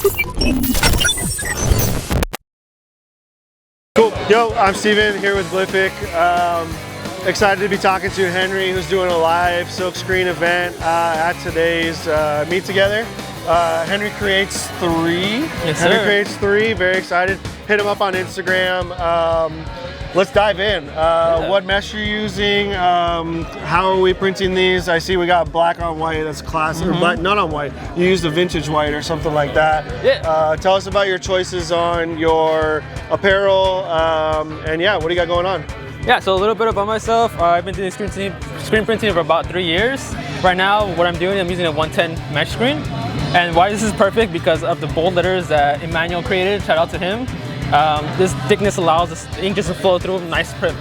Cool. Yo, I'm Steven here with Glyphic. Excited to be talking to Henry, who's doing a live silkscreen event at today's Meet Together. Henry creates 3. Yes, Henry sir. creates 3. Very excited. Hit him up on Instagram. Let's dive in. What mesh you're using? How are we printing these? I see we got black on white. That's classic. Or black, not on white. You used a vintage white or something like that. Yeah. Tell us about your choices on your apparel. And yeah, what do you got going on? Yeah, so a little bit about myself. I've been doing screen printing for about 3 years. Right now, what I'm doing, I'm using a 110 mesh screen. And why this is perfect, because of the bold letters that Emmanuel created. Shout out to him. This thickness allows the ink just to flow through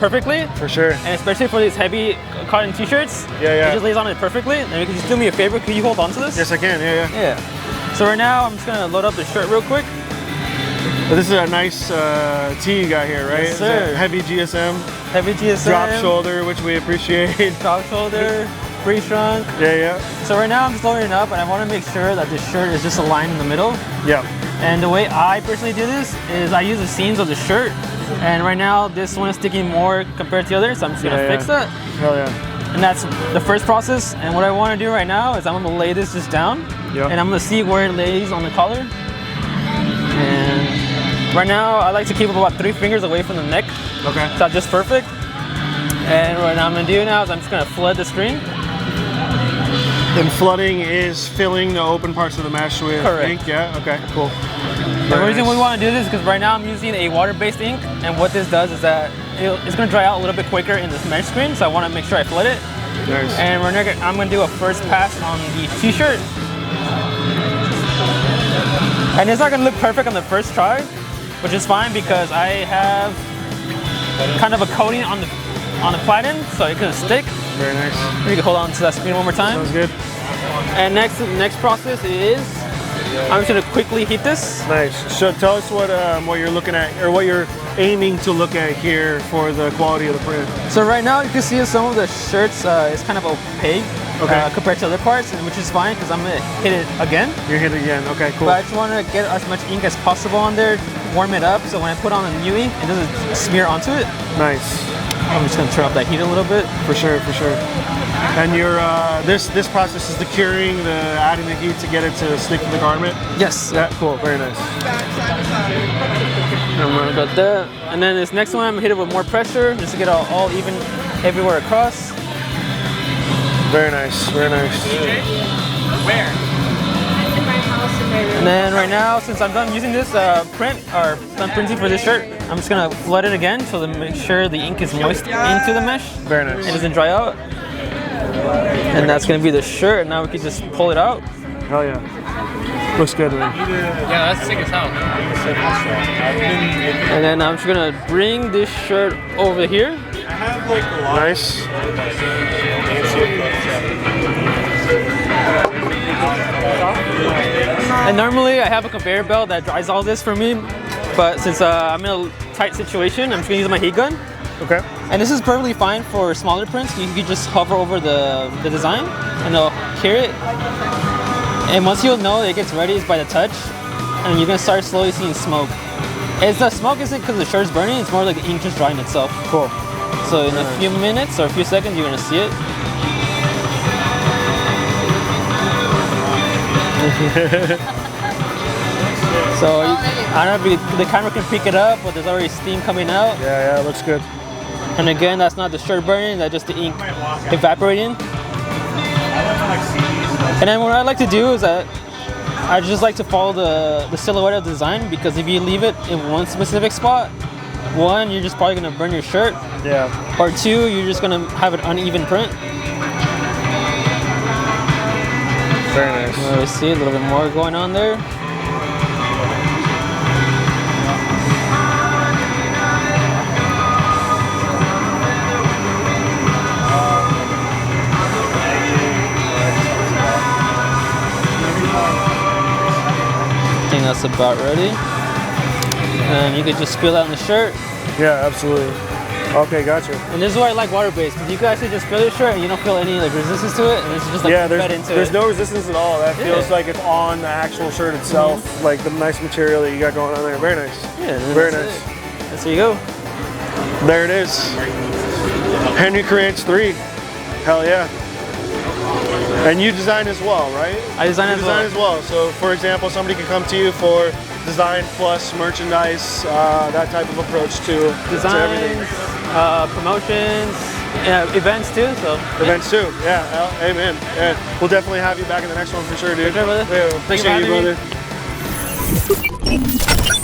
perfectly. For sure. And especially for these heavy cotton t-shirts, Yeah. it just lays on it perfectly. And you can just do me a favor, can you hold on to this? Yes, I can. Yeah. Yeah. So right now, I'm just gonna load up the shirt real quick. But this is a nice tee you got here, right? Yes, sir. Is that heavy GSM. Heavy GSM. Drop shoulder, which we appreciate. Drop shoulder, free shrunk. Yeah. So right now I'm just loading it up, and I want to make sure that this shirt is just aligned in the middle. Yeah. And the way I personally do this is I use the seams of the shirt, and right now this one is sticking more compared to the other, so I'm just gonna fix that. Hell yeah. And that's the first process. And what I want to do right now is I'm gonna lay this just down, and I'm gonna see where it lays on the collar. And right now I like to keep about 3 fingers away from the neck. Okay. So that's just perfect. And what I'm gonna do now is I'm just gonna flood the screen. And flooding is filling the open parts of the mesh with ink? Yeah? Okay, cool. The reason we want to do this is because right now I'm using a water-based ink, and what this does is that it's going to dry out a little bit quicker in this mesh screen, so I want to make sure I flood it. Nice. And I'm going to do a first pass on the t-shirt. And it's not going to look perfect on the first try, which is fine because I have kind of a coating on the platen, so it can stick. Very nice. You can hold on to that screen one more time. Sounds good. And next process is I'm just gonna quickly heat this. Nice. So tell us what you're looking at, or what you're aiming to look at here for the quality of the print. So right now you can see some of the shirts is kind of opaque compared to other parts, which is fine because I'm gonna hit it again. You're hitting again. Okay, cool. But I just want to get as much ink as possible on there, warm it up, so when I put on the new ink, it doesn't smear onto it. Nice. I'm just gonna turn up that heat a little bit. For sure. And your this process is the curing, the adding the heat to get it to stick to the garment? Yes. Yeah, cool, very nice. I'm gonna got that. And then this next one, I'm gonna hit it with more pressure just to get it all even everywhere across. Very nice, very nice. Where? In my house in my room. And then right now, since I'm done using this done printing for this shirt, I'm just gonna flood it again so to make sure the ink is moist into the mesh. Very nice. It doesn't dry out. And that's gonna be the shirt. Now we can just pull it out. Hell yeah. Looks good, man. Yeah, that's sick as hell. And then I'm just gonna bring this shirt over here. Nice. And normally I have a conveyor belt that dries all this for me, but since I'm in a tight situation, I'm just gonna use my heat gun. Okay. And this is perfectly fine for smaller prints. You can just hover over the design and it'll cure it. And once you'll know it gets ready is by the touch, and you're gonna start slowly seeing smoke. The smoke isn't because the shirt's burning, it's more like the ink just drying itself. Cool. So in a few minutes or a few seconds, you're gonna see it. So I don't know if the camera can pick it up, but there's already steam coming out. Yeah, it looks good. And again, that's not the shirt burning, that's just the ink evaporating. And then what I like to do is that I just like to follow the silhouette of the design, because if you leave it in one specific spot, one, you're just probably gonna burn your shirt. Yeah. Or two, you're just gonna have an uneven print. Very nice. Let's see a little bit more going on there. I think that's about ready. And you could just spill that on the shirt. Yeah, absolutely. Okay, gotcha. And this is why I like water-based, because you can actually just feel your shirt and you don't feel any like resistance to it, and it's just like Yeah, fed into there's it. no resistance at all. That feels Yeah. like it's on the actual shirt itself, like the nice material that you got going on there. Very nice. Yeah, and then Very that's nice. it. And so you go. There it is. Henry Creates 3. Hell yeah. And you design as well, right? I design You as well. design as well. So, for example, somebody can come to you for design plus merchandise, that type of approach to everything. Designs, promotions, events too. So Events too. Yeah, amen. Yeah, we'll definitely have you back in the next one for sure, dude. For sure, brother. Yeah, Thank you for appreciate you, having me. brother.